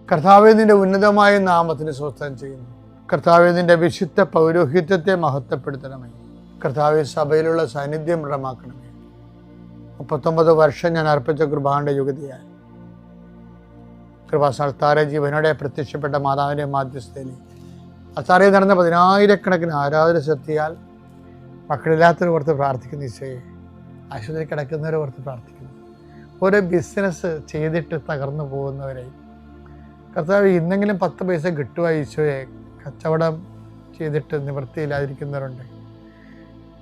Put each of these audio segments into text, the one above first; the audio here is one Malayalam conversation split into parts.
കർത്താവേ, നിന്റെ ഉന്നതമായ നാമത്തിന് സ്വസ്ഥം ചെയ്യുന്നു. കർത്താവേ, നിന്റെ വിശുദ്ധ പൗരോഹിത്യത്തെ മഹത്വപ്പെടുത്തണമേ. കർത്താവേ, സഭയിലുള്ള സാന്നിധ്യം ദൃഢമാക്കണമേ. 39 വർഷം ഞാൻ അർപ്പിച്ച കൃപാന്റെ യുഗതിയായി കൃപാസ്ഥാനത്താറെ ജീവനോടെ പ്രത്യക്ഷപ്പെട്ട മാതാവിൻ്റെ മാധ്യസ്ഥയിൽ അത്താറെ നടന്ന 10,000-കണക്കിന് ആരാധന ശക്തിയാൽ മക്കളില്ലാത്തവർ ഓർത്ത് പ്രാർത്ഥിക്കുന്ന ഈശോയെ, ആശുപത്രി കിടക്കുന്നവരെ ഓർത്ത് പ്രാർത്ഥിക്കുന്നു. ഓരോ ബിസിനസ് ചെയ്തിട്ട് തകർന്നു പോകുന്നവരെ കർത്താവ് ഇന്നെങ്കിലും 10 പൈസ കിട്ടുക ഈശോയെ. കച്ചവടം ചെയ്തിട്ട് നിവൃത്തിയില്ലാതിരിക്കുന്നവരുണ്ട്.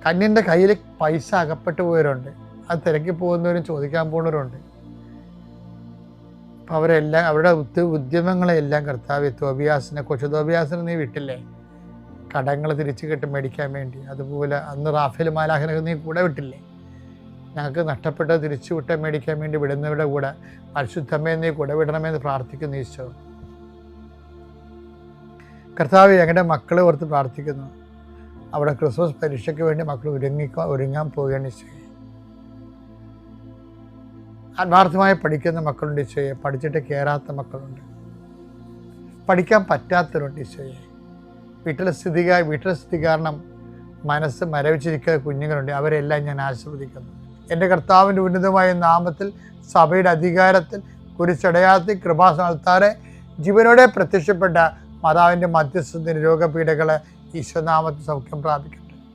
കന്യൻ്റെ കയ്യിൽ പൈസ അകപ്പെട്ടു പോയവരുണ്ട്. അത് തിരക്കി പോകുന്നവരും ചോദിക്കാൻ പോകുന്നവരുണ്ട്. അപ്പം അവരെല്ലാം അവരുടെ ഉദ്യമങ്ങളെല്ലാം കർത്താവ് കൊച്ചു തോബിയാസിനെ നീ വിട്ടില്ലേ കടങ്ങൾ തിരിച്ചു കിട്ടി മേടിക്കാൻ വേണ്ടി? അതുപോലെ അന്ന് റാഫേൽ മാലാഖനൊക്കെ നീ കൂടെ വിട്ടില്ലേ? ഞങ്ങൾക്ക് നഷ്ടപ്പെട്ടത് തിരിച്ചു വിട്ട മേടിക്കാൻ വേണ്ടി വിടുന്നവരുടെ കൂടെ പരിശുദ്ധമേ നീ കൂടെ വിടണമെന്ന് പ്രാർത്ഥിക്കുന്നു ഈശോ. കർത്താവ് ഞങ്ങളുടെ മക്കളെ ഓർത്ത് പ്രാർത്ഥിക്കുന്നു. അവിടെ ക്രിസ്മസ് പരീക്ഷയ്ക്ക് വേണ്ടി മക്കൾ ഒരുങ്ങാൻ പോവുകയാണ് ഈശോയെ. ആത്മാർത്ഥമായി പഠിക്കുന്ന മക്കളുണ്ട് ഈശോയെ. പഠിച്ചിട്ട് കയറാത്ത മക്കളുണ്ട്. പഠിക്കാൻ പറ്റാത്തവരുണ്ട് ഈശോയെ. വീട്ടിലെ സ്ഥിതി കാരണം മനസ്സ് മരവിച്ചിരിക്കുന്ന കുഞ്ഞുങ്ങളുണ്ട്. അവരെല്ലാം ഞാൻ ആശീർവദിക്കുന്നു. എൻ്റെ കർത്താവിൻ്റെ ഉന്നതമായ നാമത്തിൽ സഭയുടെ അധികാരത്തിൽ കുരിശടയാളത്തിൽ കൃപാസ്ഥാനത്താറെ ജീവനോടെ പ്രത്യക്ഷപ്പെട്ട മാതാവിൻ്റെ മധ്യസ്ഥത്തിന് രോഗപീഠകളെ ഈശോനാമത്തിൽ സൗഖ്യം പ്രാപിക്കും.